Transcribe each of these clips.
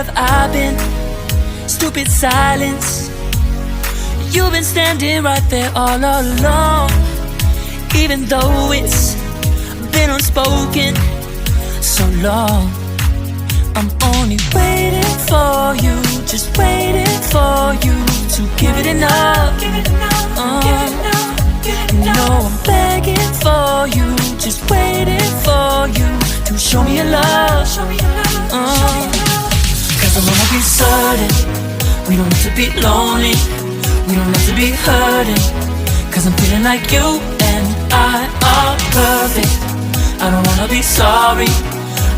have I been? Stupid silence. You've been standing right there all along, even though it's been unspoken so long. I'm only waiting for you, just waiting for you to give it enough. You know I'm begging for you, just waiting for you to show me your love. Cause I wanna be certain we don't have to be lonely, we don't have to be hurting. Cause I'm feeling like you and I are perfect. I don't wanna be sorry,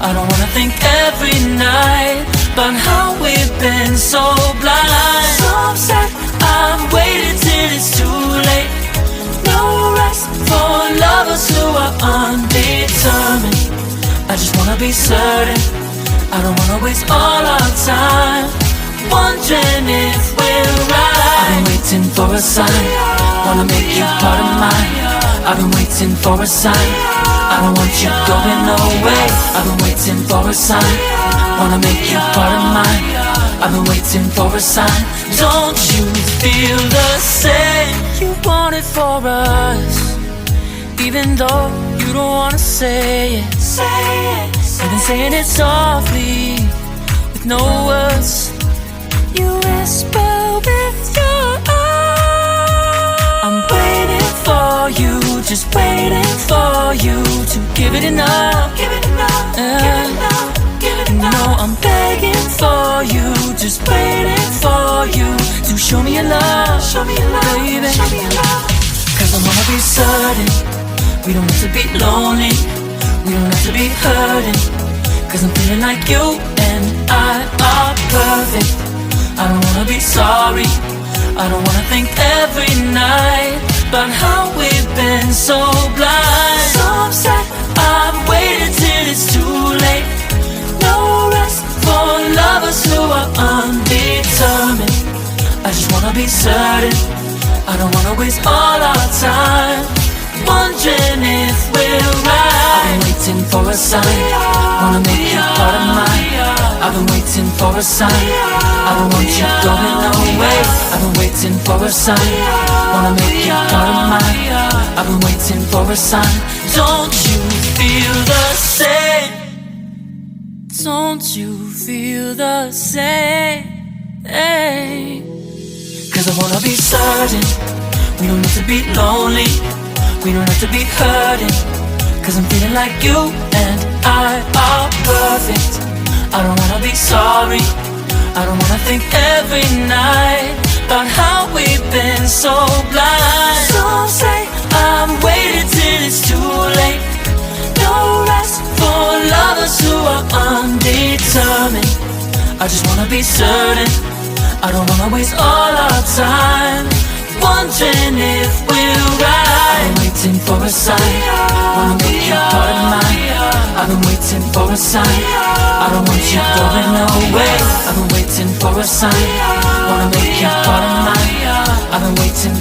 I don't wanna think every night about how we've been so blind. So upset, I've waited till it's too late. No rest for lovers who are undetermined. I just wanna be certain, I don't wanna waste all our time wondering if we're right. I've been waiting for a sign, wanna make you part of mine. I've been waiting for a sign, I don't want you going away. I've been waiting for a sign, wanna make you part of mine. I've been waiting for a sign. Don't you feel the same? You want it for us, even though you don't wanna say it. You've been saying it softly, with no words. You whisper with your eyes. I'm waiting for you, just waiting for you to give it enough. No, I'm begging for you, just waiting for you to show me your love, baby. Cause I wanna be certain we don't have to be lonely, we don't have to be hurting. Cause I'm feeling like you and I are perfect. I don't wanna be sorry, I don't wanna think every night about how we've been so blind. So upset, I've waited till it's too late. No rest for lovers who are undetermined. I just wanna be certain, I don't wanna waste all our time wondering if we're right. I've been waiting for a sign, wanna make you part of mine. I've been waiting for a sign, I don't want you going away. I've been waiting for a sign, wanna make you part of mine. I've been waiting for a sign. Don't you feel the same? Don't you feel the same? Cause I wanna be certain we don't have to be lonely, we don't have to be hurting. Cause I'm feeling like you and I are perfect. I don't wanna be sorry, I don't wanna think every night about how we've been so blind. Some say I've waited till it's too late. No rest for lovers who are undetermined. I just wanna be certain, I don't wanna waste all our time wondering if we're right. I've been waiting for a sign, wanna make you part of mine. I've been waiting for a sign, I don't want you going away. I've been waiting for a sign, wanna make you part of mine. I've been waiting